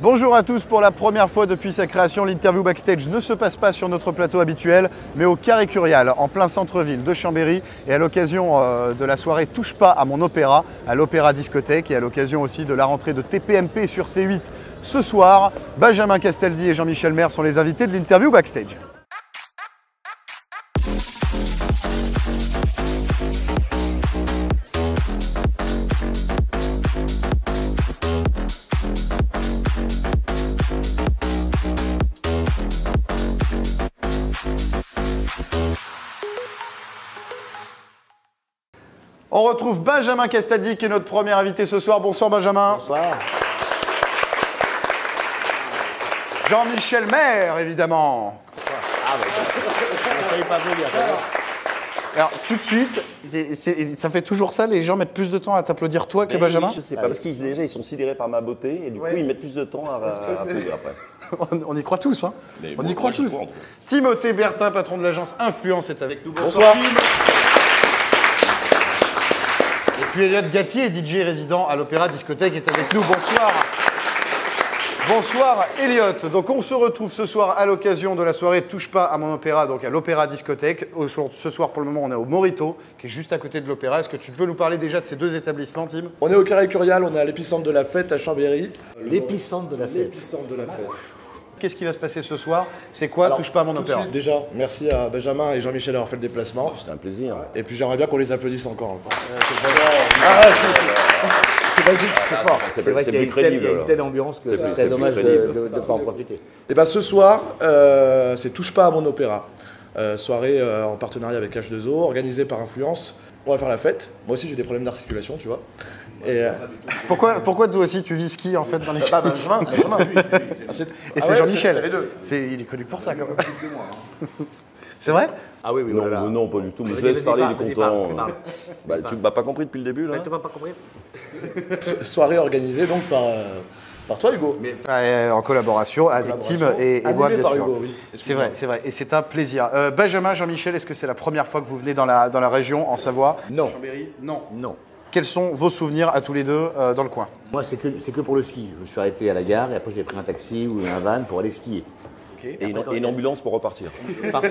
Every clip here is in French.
Bonjour à tous, pour la première fois depuis sa création, l'interview backstage ne se passe pas sur notre plateau habituel, mais au Carré Curial, en plein centre-ville de Chambéry, et à l'occasion de la soirée Touche pas à mon opéra, à l'Opéra Discothèque, et à l'occasion aussi de la rentrée de TPMP sur C8 ce soir, Benjamin Castaldi et Jean-Michel Maire sont les invités de l'interview backstage. On retrouve Benjamin Castaldi qui est notre premier invité ce soir. Bonsoir Benjamin. Bonsoir. Jean-Michel Maire, évidemment. Ah bah, je ne savais pas vous dire. Alors tout de suite, ça fait toujours ça, les gens mettent plus de temps à t'applaudir toi que Benjamin? Oui, je sais pas, parce qu'ils déjà ils sont sidérés par ma beauté et du coup ils mettent plus de temps à applaudir après. On y croit tous, hein. Mais On bon, y croit moi, j'y tous. crois, en tout cas. Timothée Bertin, patron de l'agence Influence, est avec nous. Bonsoir. Tim. Et puis Elliot Gatier, DJ résident à l'Opéra Discothèque, est avec nous. Bonsoir. Bonsoir Elliot. Donc on se retrouve ce soir à l'occasion de la soirée Touche pas à mon opéra, donc à l'Opéra Discothèque. Ce soir pour le moment on est au Morito, qui est juste à côté de l'Opéra. Est-ce que tu peux nous parler déjà de ces deux établissements, Tim? On est au Carré Curial, on est à l'épicentre de la fête à Chambéry. L'épicentre de la fête. L'épicentre de la fête. Qu'est-ce qui va se passer ce soir? C'est quoi Alors, Touche pas à mon tout de opéra? suite, déjà, merci à Benjamin et Jean-Michel d'avoir fait le déplacement. C'était un plaisir. Et puis j'aimerais bien qu'on les applaudisse encore. C'est magique, c'est fort. C'est vrai qu'il y a plus une telle, crédible. il y a une alors. telle ambiance que C'est plus- c'est c'est plus dommage de crédible. ne pas en profiter. Et bien ce soir, c'est Touche pas à mon opéra. Soirée en partenariat avec H2O, organisée par Influence. On va faire la fête. Moi aussi j'ai des problèmes d'articulation, tu vois. Et Pourquoi toi aussi tu vis ski en fait dans les Benjamin. Et c'est Jean-Michel. Il est connu pour ça quand même. C'est vrai? Ah oui, oui, Non, voilà. non, pas du tout. Mais je Vas-y, laisse vas-y, parler, parle, il est vas-y, content. parle. Bah, tu m'as pas compris depuis le début là? Tu m'as pas compris? Soirée organisée donc par toi Hugo. En collaboration avec Tim et moi Animée bien par sûr. Hugo, oui. C'est vrai, c'est vrai. Et c'est un plaisir. Benjamin, Jean-Michel, est-ce que c'est la première fois que vous venez dans la région, en Savoie? Non. Chambéry? Non. Non. Quels sont vos souvenirs à tous les deux dans le coin? Moi, c'est que pour le ski. Je me suis arrêté à la gare et après j'ai pris un taxi ou un van pour aller skier. Et une ambulance pour repartir.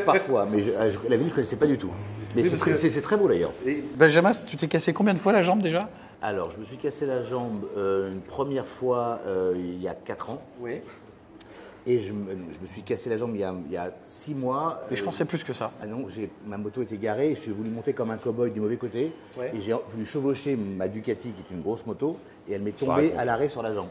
Parfois, mais la ville, je ne connaissais pas du tout. Mais c'est très beau d'ailleurs. Et Benjamin, tu t'es cassé combien de fois la jambe déjà? Alors, je me suis cassé la jambe une première fois il y a 4 ans. Oui. Et je me suis cassé la jambe il y a 6 mois. Mais je pensais plus que ça. Ah non, ma moto était garée, je suis voulu monter comme un cow-boy du mauvais côté, Ouais. et j'ai voulu chevaucher ma Ducati, qui est une grosse moto, et elle m'est Ça tombée raconte. à l'arrêt sur la jambe.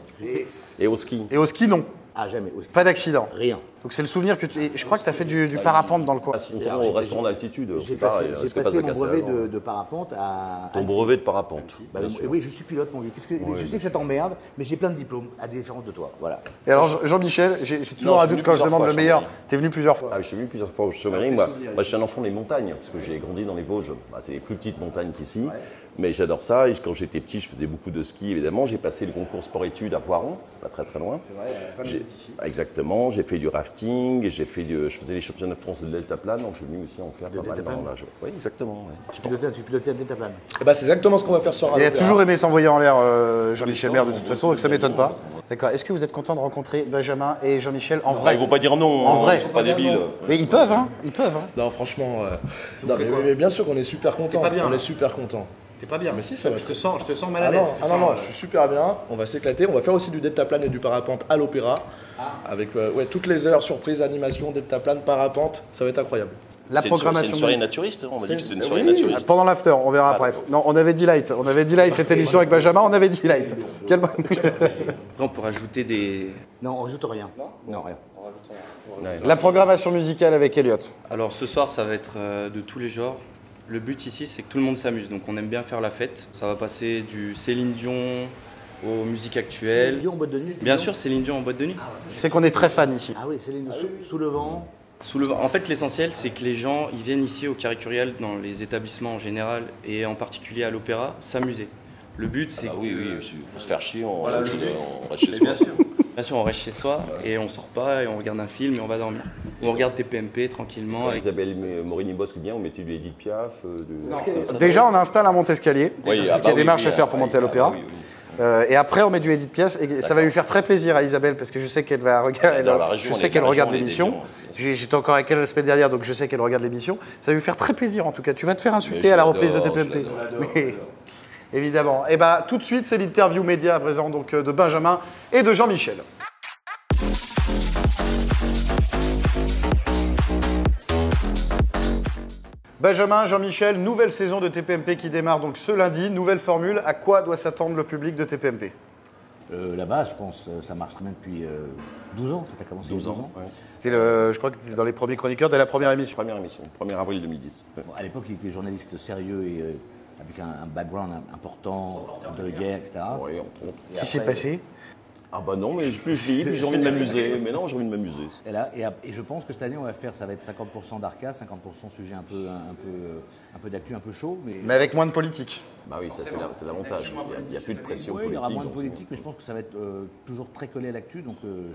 Et au ski. Et au ski, non. Ah, jamais. Pas d'accident. Rien. Donc c'est le souvenir que tu... et je crois que tu as fait du parapente dans le coin. Passe ton temps au restaurant d'altitude. J'ai C'est pareil. passé, hein, j'ai ce que passe passé de mon casser brevet avant. de parapente à... Ton Annecy. brevet de parapente. Bah, bien sûr. oui, je suis pilote, mon vieux. Je sais que ça t'emmerde, mais j'ai plein de diplômes, à différence de toi. Voilà. Et alors Jean-Michel, j'ai toujours Non, un je suis doute venu quand je plusieurs demande fois le à meilleur. Chambéry. T'es venu plusieurs fois. Ah, je suis venu plusieurs fois au Chambéry. Moi, je suis un enfant des montagnes, parce que j'ai grandi dans les Vosges. Bah, c'est les plus petites montagnes qu'ici. Mais j'adore ça. Et quand j'étais petit, je faisais beaucoup de ski, évidemment. J'ai passé le concours sport-études à Voiron, pas très très loin. C'est vrai, exactement. J'ai fait du rafting, je faisais les championnats de France de deltaplane, donc je suis venu aussi en faire pas mal deltaplane dans l'âge. Oui, exactement. ouais. Tu pilotais un deltaplane. Et bah c'est exactement ce qu'on va faire ce soir. Il a l'opéra. toujours aimé s'envoyer en l'air, Jean-Michel Maire, de toute façon, donc ça m'étonne pas. D'accord. Est-ce que vous êtes content de rencontrer Benjamin et Jean-Michel en Ah, vrai? ils vont pas dire non. En vrai. Ils sont pas débiles. Mais ils peuvent, hein. Ils peuvent, hein. Non franchement, mais bien sûr qu'on est super content. pas bien, On là. est super content. T'es pas bien. Mais si, ça va. Je te sens mal Ah non, je suis super bien. On va s'éclater. On va faire aussi du deltaplane et du parapente à l'opéra. Avec toutes les heures, surprise, animation, deltaplane, parapente. Ça va être incroyable. La C'est programmation. une soirée naturiste. On m'a dit que c'est une soirée oui. naturiste. Pendant l'after, on verra après. Non, on avait dit light. On avait dit light cette émission avec Benjamin, on avait dit light. Quel... Après, on peut rajouter des... Non, on rajoute rien. Non, rien. La programmation musicale avec Elliot. Alors ce soir, ça va être de tous les genres. Le but ici, c'est que tout le monde s'amuse. Donc on aime bien faire la fête. Ça va passer du Céline Dion aux musiques actuelles. Céline Dion en boîte de nuit? Bien sûr, Céline Dion en boîte de nuit. C'est qu'on est très fan ici. Ah oui, Céline, sous le vent. En fait, l'essentiel, c'est que les gens ils viennent ici au Carré Curial, dans les établissements en général, et en particulier à l'opéra, s'amuser. Le but, c'est Ah que... oui, on se faire chier, on reste chez soi. Bien sûr, on reste chez soi et on sort pas et on regarde un film et on va dormir. On regarde TPMP tranquillement. Quand avec- Isabelle Morini-Bosque vient, on mettait du Edith Piaf. Déjà, on installe un monte-escalier, Oui, parce qu'il y a des marches à faire pour monter à l'opéra. Et après, on met du Edith Piaf. Et ça va lui faire très plaisir à Isabelle, parce que je sais qu'elle va regarder. Je sais qu'elle regarde l'émission. J'étais encore avec elle la semaine dernière, donc je sais qu'elle regarde l'émission. Ça va lui faire très plaisir, en tout cas. Tu vas te faire insulter à la reprise de TPMP. Mais, évidemment. Et bah, tout de suite, c'est l'interview média à présent donc, de Benjamin et de Jean-Michel. Benjamin, Jean-Michel, nouvelle saison de TPMP qui démarre donc ce lundi, nouvelle formule. À quoi doit s'attendre le public de TPMP? Là-bas, je pense, ça marche très bien depuis 12 ans. Tu as commencé 12 ans. Ouais. Je crois que tu étais dans les premiers chroniqueurs de la première émission. Première émission, 1er avril 2010. Ouais. Bon, à l'époque, il était journaliste sérieux et avec un background important de guerre, etc. Ouais, entre autres. Qu'est-ce qui s'est passé? Ah bah non, mais plus je vis, plus j'ai envie de m'amuser. Mais non, j'ai envie de m'amuser. Et je pense que cette année, ça va être 50% d'Arca, 50% sujet un peu d'actu, un peu chaud. Mais avec moins de politique. Bah oui, ça c'est l'avantage. Il n'y a plus de pression Oui, politique. il y aura moins de politique, mais je pense que ça va être toujours très collé à l'actu.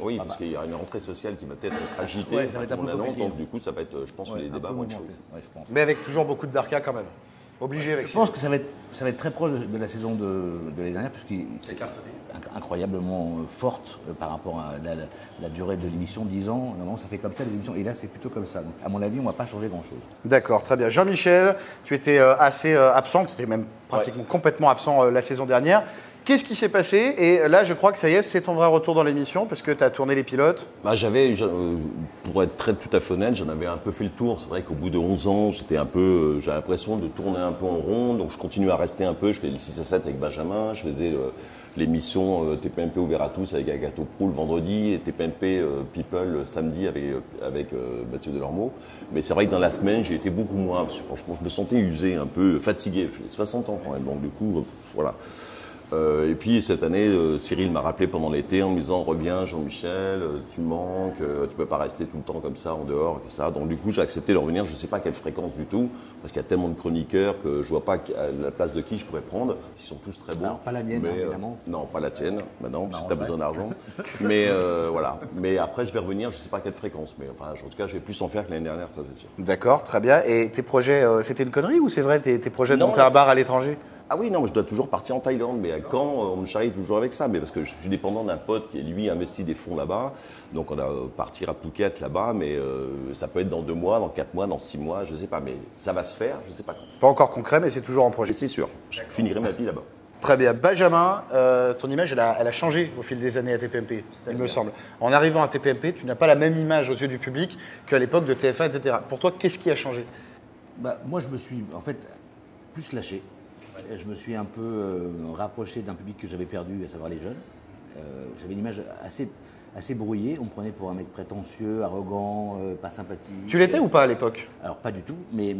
Oui, parce qu'il y a une rentrée sociale qui va peut-être être agitée. Ouais, ça va être un peu compliqué. Donc du coup, ça va être, je pense, les débats vont être chauds. Ouais, je pense. Mais avec toujours beaucoup d'Arca quand même. Obligé avec Je pense que ça va être très proche de la saison de l'année dernière, puisqu'il c'est incroyablement forte par rapport à la durée de l'émission, 10 ans. Normalement, ça fait comme ça les émissions, et là, c'est plutôt comme ça. Donc, à mon avis, on ne va pas changer grand-chose. D'accord, très bien. Jean-Michel, tu étais assez absent, tu étais même pratiquement complètement absent la saison dernière. Qu'est-ce qui s'est passé? Et là, je crois que ça y est, c'est ton vrai retour dans l'émission, parce que tu as tourné les pilotes. Bah, pour être tout à fait honnête, j'en avais un peu fait le tour. C'est vrai qu'au bout de 11 ans, j'avais l'impression de tourner un peu en rond. Donc je continue à rester un peu. Je fais le 6 à 7 avec Benjamin. Je faisais l'émission TPMP ouvert à tous avec Agathe Pro le vendredi et TPMP People le samedi avec Mathieu Delormeau. Mais c'est vrai que dans la semaine, j'ai été beaucoup moins. Parce que franchement, je me sentais usé, un peu fatigué. J'ai 60 ans quand même. Donc du coup, voilà. Et puis cette année, Cyril m'a rappelé pendant l'été en me disant reviens Jean-Michel, tu manques, tu peux pas rester tout le temps comme ça en dehors et ça. Donc du coup j'ai accepté de revenir, je sais pas à quelle fréquence du tout, parce qu'il y a tellement de chroniqueurs que je vois pas la place de qui je pourrais prendre. Ils sont tous très bons. Alors pas la mienne, mais, évidemment. Non, pas la tienne, maintenant, si tu as besoin d'argent. Mais voilà. Mais après je vais revenir, je sais pas à quelle fréquence, mais enfin en tout cas je vais plus en faire que l'année dernière, ça c'est sûr. D'accord, très bien. Et tes projets, c'était une connerie ou c'est vrai tes projets de monter un bar à l'étranger? Ah oui, non, mais je dois toujours partir en Thaïlande, mais quand on me charrie toujours avec ça, mais parce que je suis dépendant d'un pote qui, lui, investit des fonds là-bas, donc on va partir à Phuket là-bas, mais ça peut être dans 2 mois, dans 4 mois, dans 6 mois, je sais pas, mais ça va se faire, je sais pas quand. Pas encore concret, mais c'est toujours en projet. C'est sûr, je finirai ma vie là-bas. Très bien. Benjamin, ton image, elle a changé au fil des années à TPMP, il me semble. En arrivant à TPMP, tu n'as pas la même image aux yeux du public qu'à l'époque de TF1, etc. Pour toi, qu'est-ce qui a changé? Moi, je me suis, en fait, plus lâché. Je me suis un peu rapproché d'un public que j'avais perdu, à savoir les jeunes. J'avais une image assez brouillée. On me prenait pour un mec prétentieux, arrogant, pas sympathique. Tu l'étais ou pas à l'époque? Alors pas du tout, mais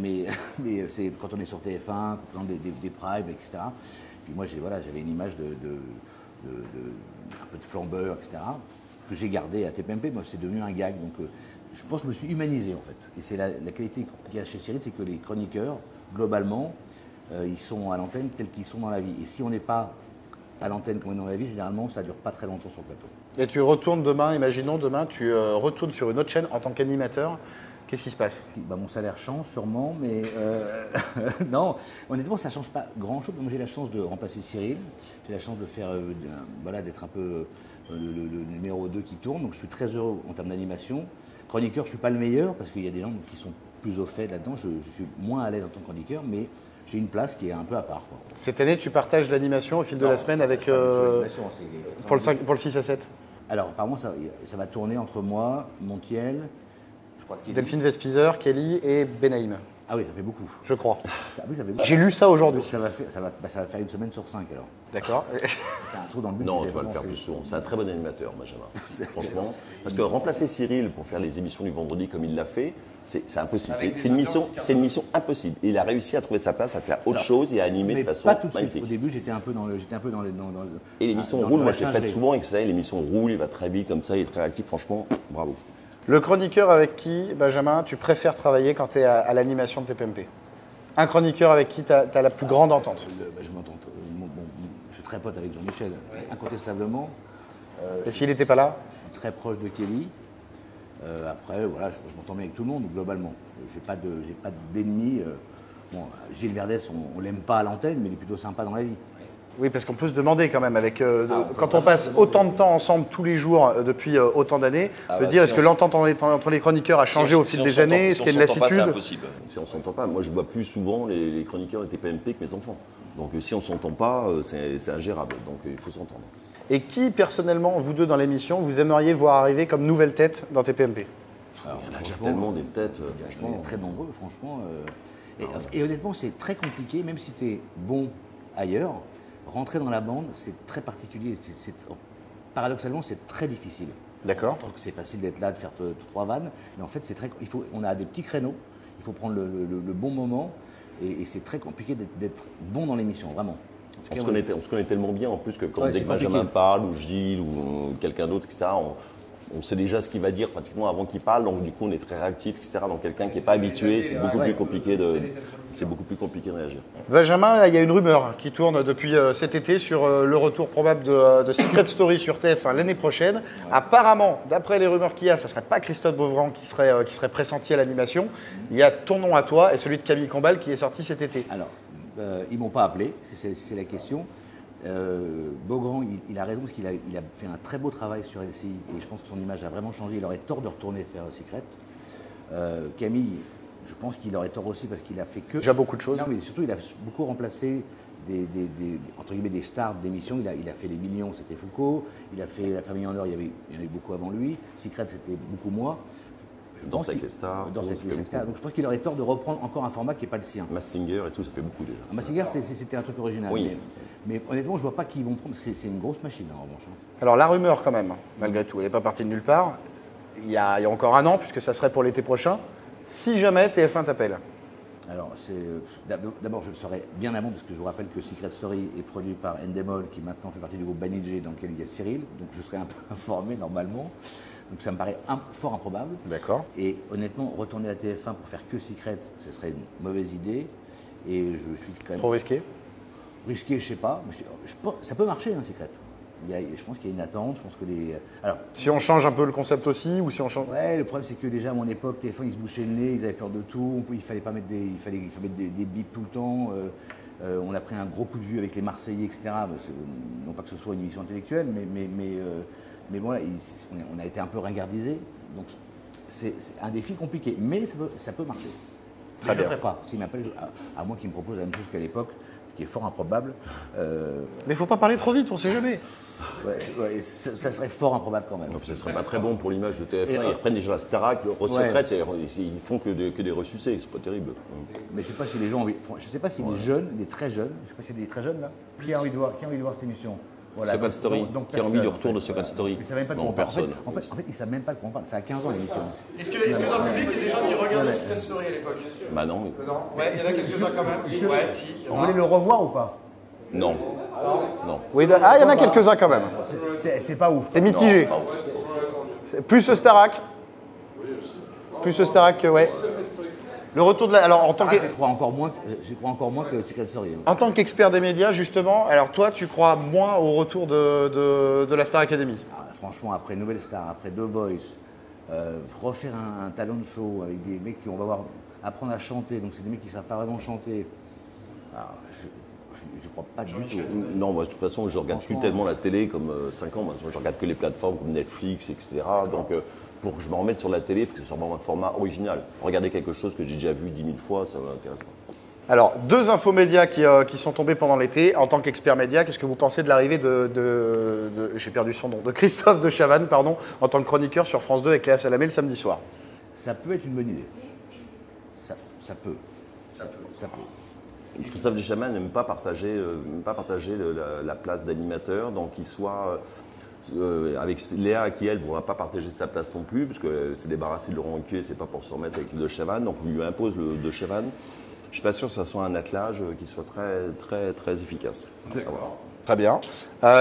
c'est quand on est sur TF1, quand on a des primes, etc. Puis moi j'avais une image un peu de flambeur, etc. que j'ai gardé à TPMP. Moi c'est devenu un gag. Donc je pense que je me suis humanisé en fait. Et c'est la qualité qu'il y a chez Cyril, c'est que les chroniqueurs, globalement, ils sont à l'antenne tels qu'ils sont dans la vie. Et si on n'est pas à l'antenne comme on est dans la vie, généralement, ça ne dure pas très longtemps sur le plateau. Et tu retournes demain, imaginons demain, tu retournes sur une autre chaîne en tant qu'animateur. Qu'est-ce qui se passe? Mon salaire change sûrement, mais non, honnêtement, ça ne change pas grand-chose. Moi, j'ai la chance de remplacer Cyril. J'ai la chance de faire, d'être un peu le numéro 2 qui tourne. Donc, je suis très heureux en termes d'animation. Chroniqueur, je ne suis pas le meilleur parce qu'il y a des gens qui sont plus au fait là-dedans. Je suis moins à l'aise en tant que chroniqueur, mais j'ai une place qui est un peu à part, quoi. Cette année, tu partages l'animation au fil de la semaine avec pour le 6 à 7. Alors, apparemment, ça va tourner entre moi, Montiel, je crois que Delphine Vespizer, Kelly et Benaïm. Ah oui, ça fait beaucoup. Je crois. Ça fait beaucoup. J'ai lu ça aujourd'hui. Ça va faire une semaine sur 5 alors. D'accord. T'as un trou dans le but. Non, tu vas le faire plus souvent. C'est un très bon animateur, Benjamin. Franchement. Parce que remplacer Cyril pour faire les émissions du vendredi comme il l'a fait, c'est impossible. C'est une mission impossible. Et il a réussi à trouver sa place, à faire autre chose et à animer de façon pas tout de suite. magnifique. Au début, j'étais un peu dans le. Et l'émission roule, moi je l'ai faite souvent avec ça. L'émission roule, il va très vite comme ça, il est très actif. Franchement, bravo. Le chroniqueur avec qui, Benjamin, tu préfères travailler quand tu es à l'animation de TPMP? Un chroniqueur avec qui tu as la plus grande entente? Je m'entends. Je suis très pote avec Jean-Michel, incontestablement. Et s'il n'était pas là? Je suis très proche de Kelly. Après, voilà, je m'entends bien avec tout le monde, globalement. J'ai pas d'ennemis. Bon, Gilles Verdès, on l'aime pas à l'antenne, mais il est plutôt sympa dans la vie. Oui, parce qu'on peut se demander quand même, quand on passe autant de temps ensemble tous les jours depuis autant d'années, on peut se dire, est-ce que l'entente entre les chroniqueurs a changé au fil des années? Est-ce qu'il y a une lassitude? C'est impossible. Si on ne s'entend pas, moi je vois plus souvent les chroniqueurs des TPMP que mes enfants. Donc si on ne s'entend pas, c'est ingérable. Donc il faut s'entendre. Et qui, personnellement, vous deux dans l'émission, vous aimeriez voir arriver comme nouvelle tête dans TPMP? Alors, Il y en a déjà tellement des têtes, on franchement. est très nombreux, franchement. Et honnêtement, c'est très compliqué, même si tu es bon ailleurs, rentrer dans la bande, c'est très particulier. Paradoxalement, c'est très difficile. D'accord. Parce que c'est facile d'être là, de faire 3 vannes, mais en fait, on a des petits créneaux, il faut prendre le bon moment, et c'est très compliqué d'être bon dans l'émission, vraiment. On se connaît tellement bien en plus que quand Ouais, dès que Benjamin parle, ou Gilles, ou quelqu'un d'autre, etc., on sait déjà ce qu'il va dire pratiquement avant qu'il parle, donc du coup on est très réactif, etc. Donc quelqu'un qui n'est pas habitué, c'est beaucoup plus compliqué de réagir. Benjamin, là, il y a une rumeur qui tourne depuis cet été sur le retour probable de Secret Story sur TF1 l'année prochaine. Apparemment, d'après les rumeurs qu'il y a, ça ne serait pas Christophe Beaugrand qui serait pressenti à l'animation. Il y a ton nom à toi et celui de Camille Combal qui est sorti cet été. Alors, ils ne m'ont pas appelé, c'est la question. Beaugrand, il a raison parce qu'il a fait un très beau travail sur LCI et je pense que son image a vraiment changé. Il aurait tort de retourner faire Secret. Camille, je pense qu'il aurait tort aussi parce qu'il a fait que... Déjà beaucoup de choses. Non, mais surtout, il a beaucoup remplacé entre guillemets, des stars d'émissions. Il a fait Les Millions, c'était Foucault. Il a fait La Famille en or, il y en a eu beaucoup avant lui. Secret, c'était beaucoup moins. Danse avec les stars. Donc je pense qu'il aurait tort de reprendre encore un format qui n'est pas le sien. Mask Singer et tout, ça fait beaucoup déjà. Mask Singer, c'était un truc original. Oui. Mais honnêtement, je ne vois pas qui ils vont prendre. C'est une grosse machine en revanche. Alors la rumeur quand même, malgré tout, elle n'est pas partie de nulle part. Il y a encore un an, puisque ça serait pour l'été prochain. Si jamais TF1 t'appelle. Alors, d'abord, je le saurais bien avant, parce que je vous rappelle que Secret Story est produit par Endemol, qui maintenant fait partie du groupe Banijé, dans lequel il y a Cyril. Donc, je serais un peu informé normalement. Donc, ça me paraît fort improbable. D'accord. Et honnêtement, retourner à TF1 pour faire que Secret, ce serait une mauvaise idée. Et je suis quand même... Trop risqué? Risqué, je sais pas. Ça peut marcher, hein, Secret. Je pense qu'il y a une attente. Je pense que Alors, si on change un peu le concept aussi, ou si on change... Ouais, le problème c'est que déjà à mon époque, TF1 ils se bouchaient le nez, ils avaient peur de tout, il fallait pas mettre il fallait mettre des bips tout le temps. On a pris un gros coup de vue avec les Marseillais, etc. Non pas que ce soit une émission intellectuelle, mais bon, là, on a été un peu ringardisés. Donc c'est un défi compliqué, mais ça peut marcher. Très bien. Je ne le ferai pas. S'ils m'appellent, à moins qu'ils me proposent la même chose qu'à l'époque, ce qui est fort improbable. Mais il ne faut pas parler trop vite, on ne sait jamais. Ouais, ça serait fort improbable quand même. Donc, ce ne serait pas très bon pour l'image de TF1. Ils reprennent déjà la Starac, le Secret, ils font que des ressucés, c'est pas terrible. Mais je ne sais pas si les gens je sais pas si les jeunes, les très jeunes, je ne sais pas s'il y a des très jeunes là, qui a envie de voir cette émission. Voilà. Secret Story, qui a envie du retour de Secret Story. Non, personne. En fait, ils ne savent même pas de quoi on parle. Ça a 15 ans l'émission. Est-ce que dans le public, il y a des gens qui regardaient Secret Story à l'époque? Bah non. Non. Ouais, il y en a quelques-uns quand même. Ouais, si. Vous voulez le revoir ou pas? Non. Non. Oui, il y en a quelques-uns quand même. C'est pas ouf. C'est mitigé. Plus ce Starac. Plus ce Starac, ouais. Le retour de la... Alors, en tant que... Je crois encore moins que Secret Story. En tant qu'expert des médias, justement, alors toi, tu crois moins au retour de la Star Academy? Franchement, après Nouvelle Star, après The Voice, refaire un talent show avec des mecs qui, on va voir, apprendre à chanter, donc c'est des mecs qui ne savent pas vraiment chanter. Alors, je ne crois pas du tout. Non, moi, de toute façon, je ne regarde plus tellement la télé comme 5 ans. Moi, je regarde que les plateformes comme Netflix, etc. Donc, pour que je me remette sur la télé, il faut que ce soit vraiment un format original. Regarder quelque chose que j'ai déjà vu 10 000 fois, ça ne m'intéresse pas. Alors, 2 infomédias qui sont tombés pendant l'été. En tant qu'expert média, qu'est-ce que vous pensez de l'arrivée j'ai perdu son nom, de Christophe de Chavannes, pardon, en tant que chroniqueur sur France 2 avec Léa Salamé le samedi soir? Ça peut être une bonne idée. Ça peut. Christophe Deschamins n'aime pas partager, la place d'animateur, donc il soit avec Léa qui elle ne pourra pas partager sa place non plus, parce qu'elle s'est débarrassée de Laurent Ruquier, c'est pas pour se remettre avec le De Chavannes, donc on lui impose le De Chavannes. Je ne suis pas sûr que ça soit un attelage qui soit très efficace. Très bien.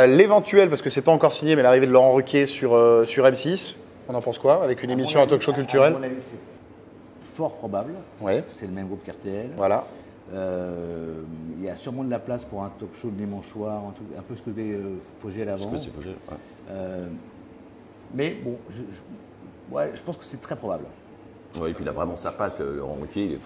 L'éventuel, parce que c'est pas encore signé, mais l'arrivée de Laurent Ruquier sur M6, on en pense quoi? Avec une émission, un talk show culturel? À mon avis, c'est fort probable. Ouais. C'est le même groupe qu'RTL. Voilà. Il y a sûrement de la place pour un talk show de dimanche soir, un peu ce que faisait Fogel avant. Ouais. Mais bon, je pense que c'est très probable. Oui, et puis il a vraiment sa patte, Laurent Ruquier.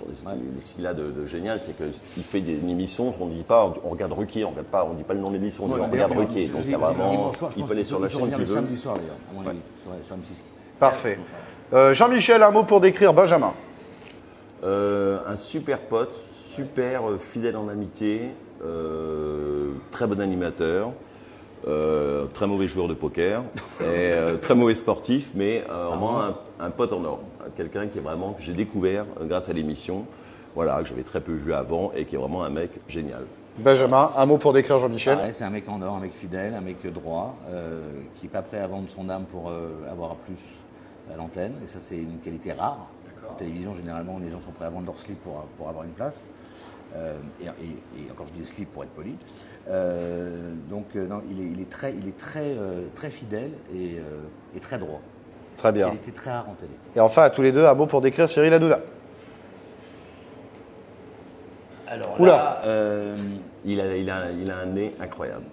Ce qu'il a de génial, c'est qu'il fait une émission, on ne dit pas, on regarde Ruquier, on ne dit pas le nom de l'émission, on regarde Ruquier. Donc il y a vraiment, il peut aller sur la chaîne qu'il veut. Samedi soir d'ailleurs, à mon avis, sur M6. Parfait. Jean-Michel, un mot pour décrire Benjamin. Un super pote, super fidèle en amitié, très bon animateur. Très mauvais joueur de poker, et, très mauvais sportif, mais vraiment un pote en or. Quelqu'un qui est vraiment, que j'ai découvert grâce à l'émission, voilà, que j'avais très peu vu avant et qui est vraiment un mec génial. Benjamin, un mot pour décrire Jean-Michel. C'est un mec en or, un mec fidèle, un mec droit, qui n'est pas prêt à vendre son âme pour avoir plus à l'antenne, et ça c'est une qualité rare. En télévision, généralement, les gens sont prêts à vendre leur slip pour avoir une place. Et encore je dis slip pour être poli. Non, il est très fidèle et très droit. Très bien. Il était très rare en télé. Et enfin, à tous les deux, un mot pour décrire Cyril Hanouna. Alors Oula. là, Il a un nez incroyable.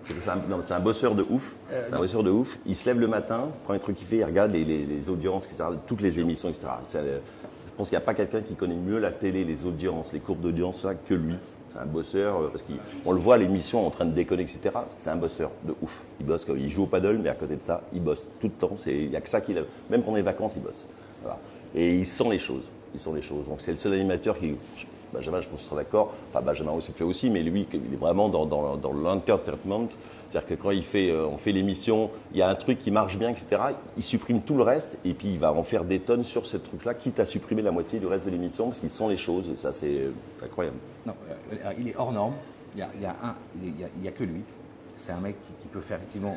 C'est un bosseur de ouf. C'est un bosseur de ouf. Il se lève le matin, prend les trucs qu'il fait, il regarde les audiences, etc., toutes les émissions, etc. Je pense qu'il n'y a pas quelqu'un qui connaît mieux la télé, les audiences, les courbes d'audience que lui. C'est un bosseur, parce qu'on le voit à l'émission en train de déconner, etc. C'est un bosseur de ouf. Il bosse, il joue au paddle, mais à côté de ça, il bosse tout le temps. Il n'y a que ça qu'il a. Même pendant les vacances, il bosse. Voilà. Et il sent les choses. Donc c'est le seul animateur qui. Benjamin, je pense que tu seras d'accord. Enfin, Benjamin aussi le fait aussi, mais lui, il est vraiment dans l'entertainment. C'est-à-dire que quand on fait l'émission, il y a un truc qui marche bien, etc. Il supprime tout le reste et puis il va en faire des tonnes sur ce truc-là, quitte à supprimer la moitié du reste de l'émission parce qu'ils sent les choses. Et ça, c'est incroyable. non, il est hors norme. Il y a que lui. C'est un mec qui peut faire effectivement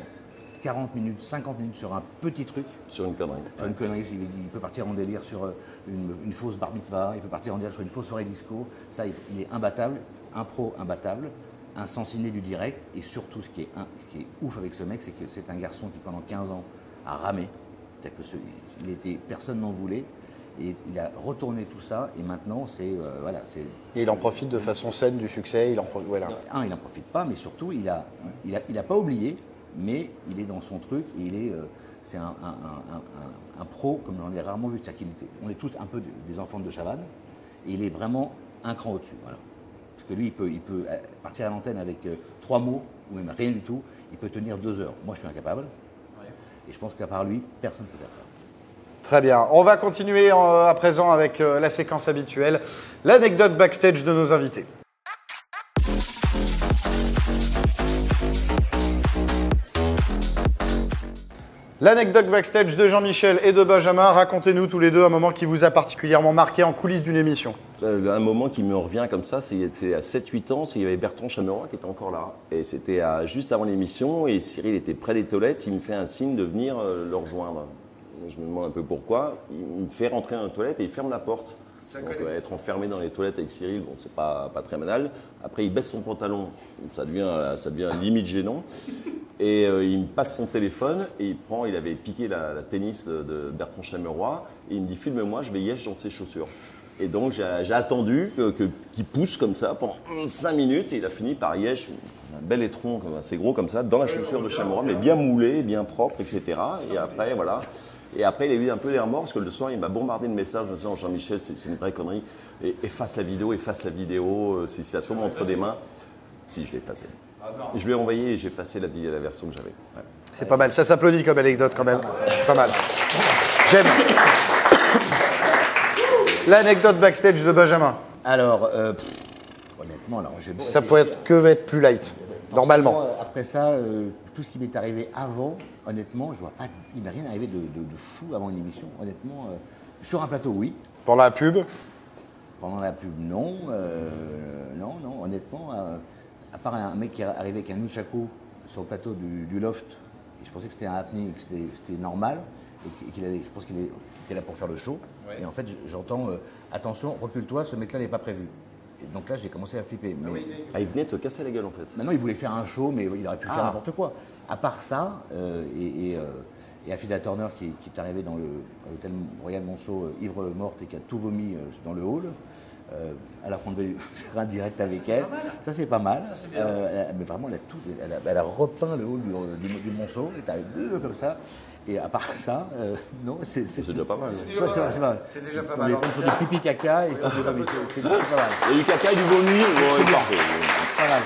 40 minutes, 50 minutes sur un petit truc. Sur une connerie. Une connerie, il peut partir en délire sur une fausse bar mitzvah, il peut partir en délire sur une fausse soirée disco. Ça, il est imbattable, un pro imbattable, un sensiné du direct. Et surtout, ce qui est ouf avec ce mec, c'est que c'est un garçon qui, pendant 15 ans, a ramé. Personne n'en voulait. Et il a retourné tout ça. Et maintenant, Et il en profite de façon saine du succès. Voilà. Il n'en profite pas, mais surtout, il a pas oublié. Mais il est dans son truc et c'est un pro comme j'en ai rarement vu. On est tous un peu des enfants de Chavannes et il est vraiment un cran au-dessus. Voilà. Parce que lui, il peut partir à l'antenne avec 3 mots ou même rien du tout. Il peut tenir 2 heures. Moi, je suis incapable. Et je pense qu'à part lui, personne ne peut faire ça. Très bien. On va continuer à présent avec la séquence habituelle, l'anecdote backstage de nos invités. L'anecdote backstage de Jean-Michel et de Benjamin, racontez-nous tous les deux un moment qui vous a particulièrement marqué en coulisses d'une émission. Un moment qui me revient comme ça, c'était à 7-8 ans, il y avait Bertrand Chameroy qui était encore là. Et c'était juste avant l'émission, et Cyril était près des toilettes, il me fait un signe de venir le rejoindre. Je me demande un peu pourquoi. Il me fait rentrer dans les toilettes et il ferme la porte. Donc être enfermé dans les toilettes avec Cyril, bon, c'est pas très banal. Après, il baisse son pantalon, ça devient limite gênant. Et il me passe son téléphone et il avait piqué la tennis de Bertrand Chameroy et il me dit filme-moi, je vais yèche dans ses chaussures. Et donc j'ai attendu qu'il pousse comme ça pendant 5 minutes et il a fini par yèche, un bel étron assez gros comme ça, dans la chaussure de Chameroy, mais bien moulé, bien propre, etc. Et après, voilà. Et après, il a eu un peu l'air mort parce que le soir, il m'a bombardé de messages en disant Jean-Michel, c'est une vraie connerie. Et efface la vidéo, si ça tombe entre des mains. Si, je l'ai effacé. Je lui ai envoyé et j'ai effacé la version que j'avais. Ouais. C'est pas mal, ça s'applaudit comme anecdote quand même. C'est pas mal. J'aime. L'anecdote backstage de Benjamin. Alors, honnêtement, là, j'ai beau Ça pourrait être plus light, normalement. Après ça, tout ce qui m'est arrivé avant, honnêtement, je vois pas, il m'est rien arrivé de fou avant une émission. Honnêtement, sur un plateau, oui. Pendant la pub. Pendant la pub, non. Non, honnêtement, à part un mec qui est arrivé avec un nunchaku sur le plateau du loft, et je pensais que c'était un happening, que c'était normal, et je pense qu'il était là pour faire le show. Ouais. Et en fait, j'entends attention, recule-toi, ce mec-là n'est pas prévu. Et donc là, j'ai commencé à flipper. Mais... il venait te casser la gueule en fait. Maintenant, il voulait faire un show, mais il aurait pu faire n'importe quoi. À part ça, et Afida Turner qui est arrivé dans l'hôtel Royal Monceau, ivre morte et qui a tout vomi dans le hall. Alors qu'on devait faire un direct avec elle. Ça, c'est pas mal. Mais vraiment, elle a repeint le hall du Monceau, comme ça. Et à part ça, non, c'est déjà pas mal. C'est pas mal. C'est déjà pas On mal. fait du pipi caca et c'est pas mal. Il y a du caca et du vomi, bon, parfait. Pas mal.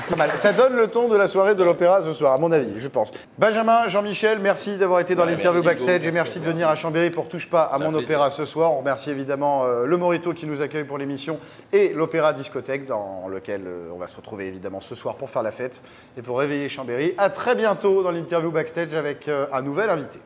Pas mal. Ça donne le ton de la soirée de l'opéra ce soir, à mon avis, je pense. Benjamin, Jean-Michel, merci d'avoir été dans l'interview backstage et merci de venir à Chambéry pour Touche pas à mon opéra ce soir. On remercie évidemment le Morito qui nous accueille pour l'émission et l'Opéra Discothèque dans lequel on va se retrouver évidemment ce soir pour faire la fête et pour réveiller Chambéry. À très bientôt dans l'interview backstage avec un nouvel invité.